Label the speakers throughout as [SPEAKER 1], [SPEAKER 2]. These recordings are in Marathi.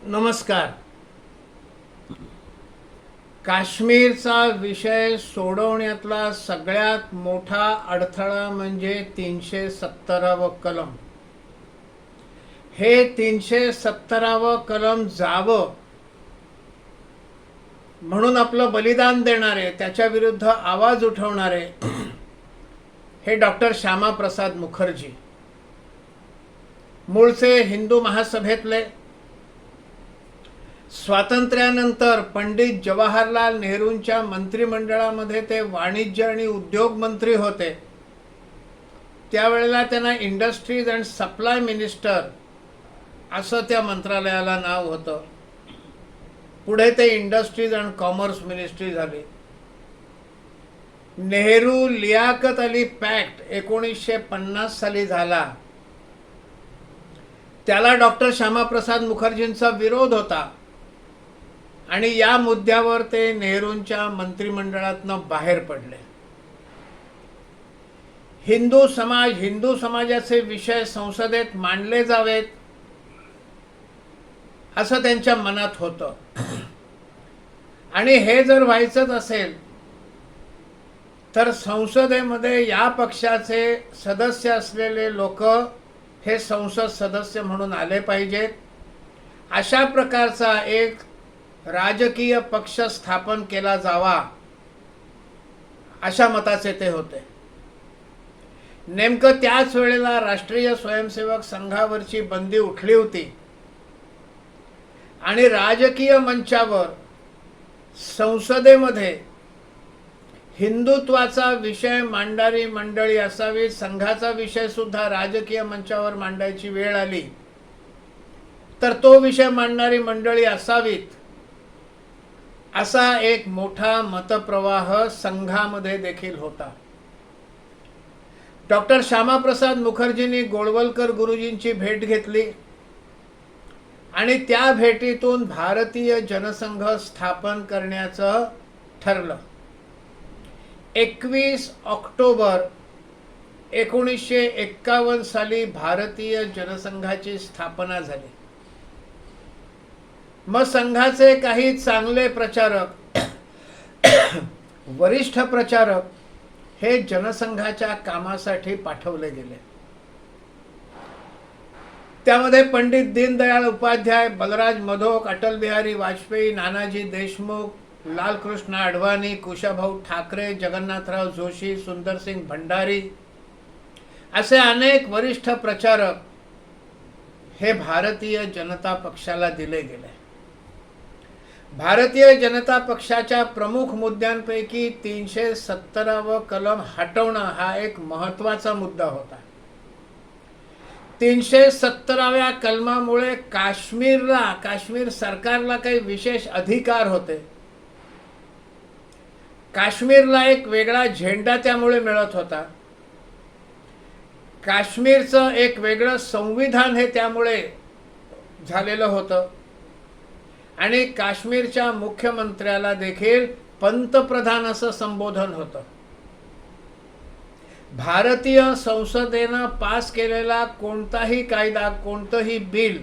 [SPEAKER 1] नमस्कार. काश्मीरचा विषय सोडवण्यातला सगळ्यात मोठा अडथळा म्हणजे 370व कलम. हे 370व कलम जावं म्हणून आपलं बलिदान देणारे, त्याच्या विरुद्ध आवाज उठवणारे हे डॉक्टर श्यामाप्रसाद मुखर्जी, मूळचे हिंदू महासभेतले. स्वातंत्र्यानंतर पंडित जवाहरलाल नेहरूंच्या मंत्रिमंडळामध्ये ते वाणिज्य आणि उद्योग मंत्री होते. त्यावेळेला त्यांना इंडस्ट्रीज अँड सप्लाय मिनिस्टर असं त्या मंत्रालयाला नाव होतं. पुढे ते इंडस्ट्रीज अँड कॉमर्स मिनिस्ट्री झाली. नेहरू लियाकत अली पॅक्ट 1950 साली झाला. त्याला डॉक्टर श्यामाप्रसाद मुखर्जींचा विरोध होता आणि या मुद्द्यावर ते नेहरूंच्या मंत्रिमंडळातनं बाहेर पडले. हिंदू समाजाचे विषय संसदेत मांडले जावेत असं त्यांच्या मनात होतं. आणि हे जर व्हायचंच असेल तर संसदेमध्ये या पक्षाचे सदस्य असलेले लोक हे संसद सदस्य म्हणून आले पाहिजेत. अशा प्रकारचा एक राजकीय पक्ष स्थापन केला जावा अशा मताचे ते होते. नेमकं त्याच वेळेला राष्ट्रीय स्वयंसेवक संघावरची बंदी उठली होती आणि राजकीय मंचावर संसदेमध्ये हिंदुत्वाचा विषय मांडणारी मंडळी असावी, संघाचा विषय सुद्धा राजकीय मंचावर मांडायची वेळ आली तर तो विषय मांडणारी मंडळी असावीत असा एक मोठा मतप्रवाह संघामध्ये देखील होता. डॉक्टर श्यामाप्रसाद मुखर्जींनी गोळवलकर गुरुजींची भेट घेतली आणि त्या भेटीतून भारतीय जनसंघ स्थापन करण्याचं ठरलं. 21 ऑक्टोबर 1951 साली भारतीय जनसंघाची स्थापना झाली. मग संघाचे काही चांगले प्रचारक, वरिष्ठ प्रचारक हे जनसंघाच्या कामासाठी पाठवले गेले. त्यामध्ये पंडित दीनदयाळ उपाध्याय, बलराज मधोक, अटल बिहारी वाजपेयी, नानाजी देशमुख, लालकृष्ण अडवाणी, कुशाभाऊ ठाकरे, जगन्नाथराव जोशी, सुंदरसिंग भंडारी असे अनेक वरिष्ठ प्रचारक हे भारतीय जनता पक्षाला दिले गेले. भारतीय जनता पक्षाच्या प्रमुख मुद्द्यांपैकी 370व कलम हटवणं हा एक महत्त्वाचा मुद्दा होता. 370व्या कलमामुळे काश्मीर सरकारला काही विशेष अधिकार होते. काश्मीरला एक वेगळा झेंडा त्यामुळे मिळत होता. काश्मीरचं एक वेगळं संविधान हे त्यामुळे झालेलं होतं आणि काश्मीरच्या मुख्यमंत्र्याला देखील पंतप्रधान असं संबोधन होतं. भारतीय संसदेनं पास केलेला कोणताही कायदा, कोणतंही बिल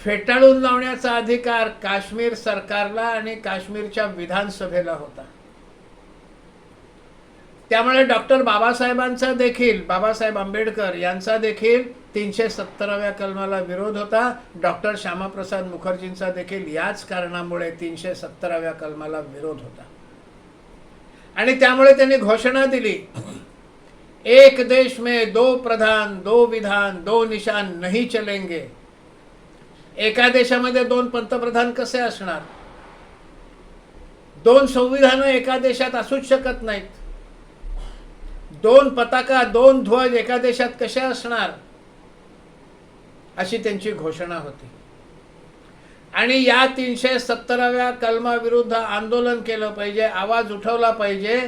[SPEAKER 1] फेटाळून लावण्याचा अधिकार काश्मीर सरकारला आणि काश्मीरच्या विधानसभेला होता. त्यामुळे डॉक्टर बाबासाहेब आंबेडकर यांचा देखील 370व्या कलमाला विरोध होता. डॉक्टर श्यामाप्रसाद मुखर्जींचा देखील याच कारणामुळे 370व्या कलमाला विरोध होता. आणि त्यामुळे त्यांनी घोषणा दिली, एक देश में दो प्रधान, दो विधान, दो निशान नहीं चलेंगे. एका देशामध्ये दोन पंतप्रधान कसे असणार? दोन संविधान एका देशात असूच शकत नाहीत. दोन पताका, दोन ध्वज एका देशात कसे असणार अशी त्यांची घोषणा होती. आणि या 370व्या कलमाविरुद्ध आंदोलन केलं पाहिजे, आवाज उठवला पाहिजे.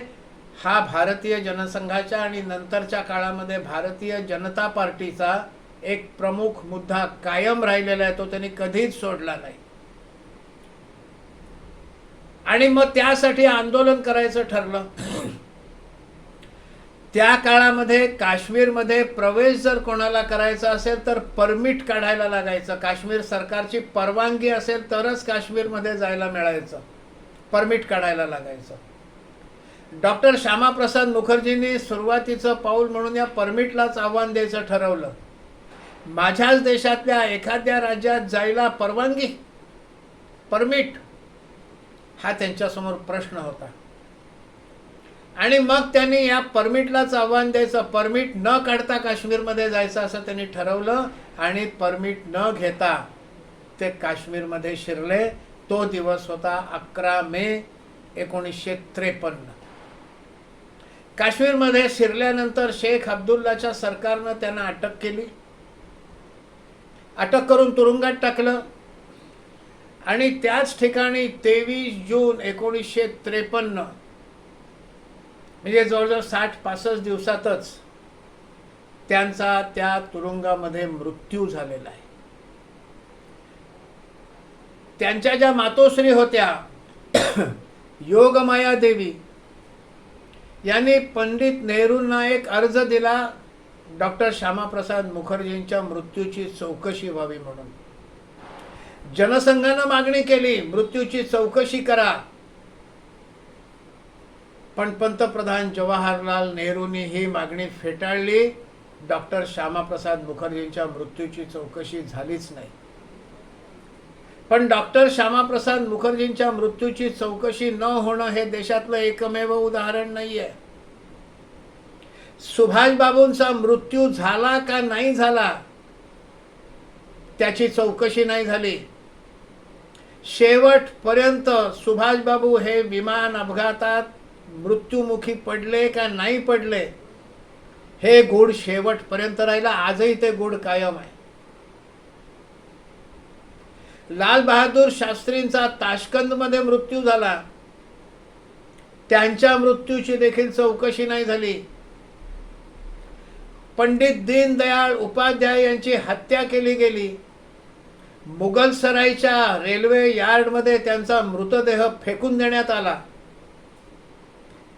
[SPEAKER 1] हा भारतीय जनसंघाच्या आणि नंतरच्या काळामध्ये भारतीय जनता पार्टीचा एक प्रमुख मुद्दा कायम राहिलेला आहे. तो त्यांनी कधीच सोडला नाही. आणि मग त्यासाठी आंदोलन करायचं ठरलं. त्या काळामध्ये काश्मीरमध्ये प्रवेश जर कोणाला करायचा असेल तर परमिट काढायला लागायचं. काश्मीर सरकारची परवानगी असेल तरच काश्मीरमध्ये जायला मिळायचं, परमिट काढायला लागायचं. डॉक्टर श्यामाप्रसाद मुखर्जींनी सुरुवातीचं पाऊल म्हणून या परमिटलाच आव्हान द्यायचं ठरवलं. माझ्याच देशातल्या एखाद्या राज्यात जायला परवानगी, परमिट, हा त्यांच्यासमोर प्रश्न होता. आणि मग त्यांनी या परमिटलाच आव्हान द्यायचं. परमिट न काढता काश्मीरमध्ये जायचं असं त्यांनी ठरवलं आणि परमिट न घेता ते काश्मीरमध्ये शिरले. तो दिवस होता 11 मे 1953. काश्मीरमध्ये शिरल्यानंतर शेख अब्दुल्लाच्या सरकारनं त्यांना अटक केली. अटक करून तुरुंगात टाकलं आणि त्याच ठिकाणी 23 जून 1953 म्हणजे जवळजवळ 60-65 दिवसातच त्यांचा त्या तुरुंगामध्ये मृत्यू झालेला आहे. त्यांच्या ज्या मातोश्री होत्या योगमाया देवी यांनी पंडित नेहरूंना एक अर्ज दिला डॉक्टर श्यामाप्रसाद मुखर्जींच्या मृत्यूची चौकशी व्हावी म्हणून. जनसंघानं मागणी केली, मृत्यूची चौकशी करा. पण पंतप्रधान जवाहरलाल नेहरूंनी ही मागणी फेटाळली. डॉक्टर श्यामाप्रसाद मुखर्जींच्या मृत्यूची चौकशी झालीच नाही. पण डॉक्टर श्यामाप्रसाद मुखर्जींच्या मृत्यूची चौकशी न होणं हे देशातलं एकमेव उदाहरण नाहीये. सुभाषबाबूंचा मृत्यू झाला का नाही झाला त्याची चौकशी नाही झाली. शेवटपर्यंत सुभाषबाबू हे विमान अपघातात मृत्युमुखी पडले का नाही पडले हे गूढ शेवटपर्यंत राहिला. आजही ते गूढ कायम आहे. लाल बहादूर शास्त्रींचा ताशकंदमध्ये मृत्यू झाला, त्यांच्या मृत्यूची देखील चौकशी नाही झाली. पंडित दीनदयाळ उपाध्याय यांची हत्या केली गेली. मुघलसरायच्या रेल्वे यार्डमध्ये त्यांचा मृतदेह फेकून देण्यात आला.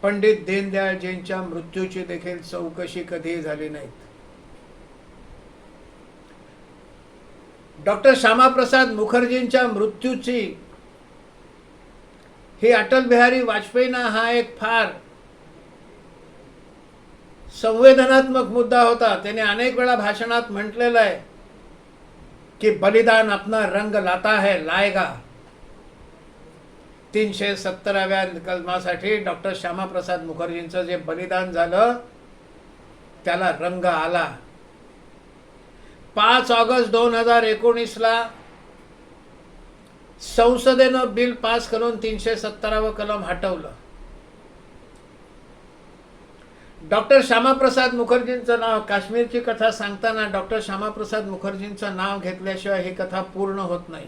[SPEAKER 1] पंडित दीनदयाळजींच्या मृत्यूची देखील चौकशी कधीही झाली नाही. डॉक्टर श्यामाप्रसाद मुखर्जींच्या मृत्यूची ही अटल बिहारी वाजपेयींना हा एक फार संवेदनात्मक मुद्दा होता. त्याने अनेक वेळा भाषणात म्हटलेलं आहे की बलिदान अपना रंग लाता है, लाएगा. 370व्या कलमासाठी डॉक्टर श्यामाप्रसाद मुखर्जींचं जे बलिदान झालं त्याला रंग आला. 5 ऑगस्ट 2019ला संसदेनं बिल पास करून 370वं कलम हटवलं. डॉक्टर श्यामाप्रसाद मुखर्जींचं नाव, काश्मीरची कथा सांगताना डॉक्टर श्यामाप्रसाद मुखर्जींचं नाव घेतल्याशिवाय ही कथा पूर्ण होत नाही.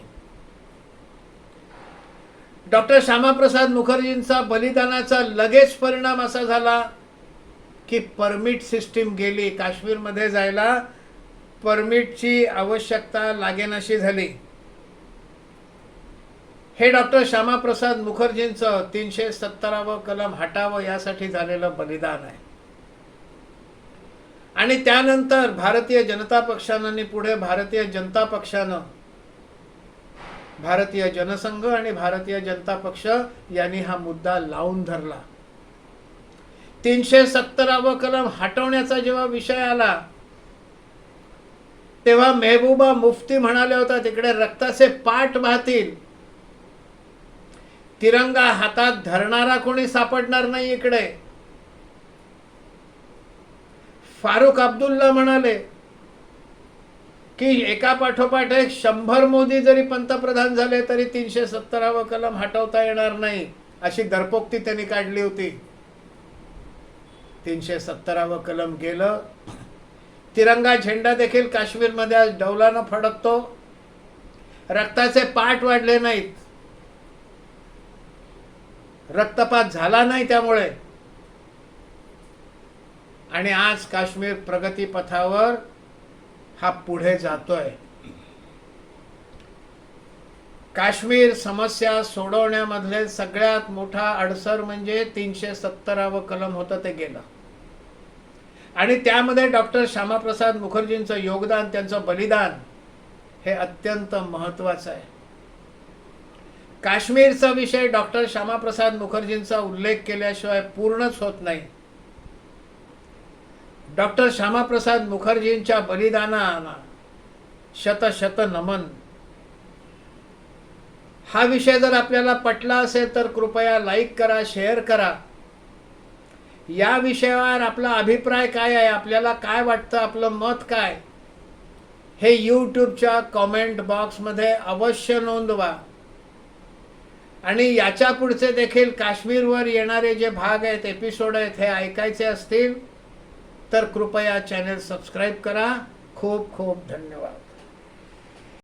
[SPEAKER 1] डॉक्टर श्यामाप्रसाद मुखर्जींचा बलिदानाचा लगेच परिणाम असा झाला की परमिट सिस्टीम गेली. काश्मीरमध्ये जायला परमिटची आवश्यकता लागेनाशी झाली. हे डॉक्टर श्यामाप्रसाद मुखर्जींचं 370वं कलम हटावं यासाठी झालेलं बलिदान आहे. आणि त्यानंतर भारतीय जनता पक्षानं आणि पुढे भारतीय जनता पक्षानं, भारतीय जनसंघ आणि भारतीय जनता पक्ष यांनी हा मुद्दा लावून धरला. 370वं कलम हटवण्याचा जेव्हा विषय आला तेव्हा मेहबूबा मुफ्ती म्हणाले होता तिकडे रक्ताचे पाट वाहतील, तिरंगा हातात धरणारा कोणी सापडणार नाही इकडे. फारुख अब्दुल्ला म्हणाले की एका पाठोपाठ एक 100 मोदी जरी पंतप्रधान झाले तरी 370वं कलम हटवता येणार नाही, अशी दरपोक्ती त्यांनी काढली होती. 370वं कलम गेलं. तिरंगा झेंडा देखील काश्मीरमध्ये आज डौलानं फडकतो. रक्ताचे पाट वाढले नाहीत, रक्तपात झाला नाही त्यामुळे. आणि आज काश्मीर प्रगती पथावर हा पुढे जातोय. काश्मीर समस्या सोडवण्यामधले सगळ्यात मोठा अडसर म्हणजे 370वं कलम होतं ते गेलं. आणि त्यामध्ये डॉक्टर श्यामाप्रसाद मुखर्जींचं योगदान, त्यांचं बलिदान हे अत्यंत महत्त्वाचं आहे. काश्मीरचा विषय डॉक्टर श्यामाप्रसाद मुखर्जींचा उल्लेख केल्याशिवाय पूर्णच होत नाही. डॉक्टर श्यामाप्रसाद मुखर्जींच्या बलिदानाला शत नमन. हा विषय जर आपल्याला पटला असेल तर कृपया लाईक करा, शेअर करा. या विषयावर आपला अभिप्राय काय आहे, आपल्याला काय वाटतं, आपलं मत काय, हे यूट्यूबच्या कॉमेंट बॉक्समध्ये अवश्य नोंदवा. आणि याच्या पुढचे देखील काश्मीरवर येणारे जे भाग आहेत, एपिसोड आहेत, हे ऐकायचे असतील तर कृपया चॅनल सबस्क्राईब करा. खूप खूप धन्यवाद.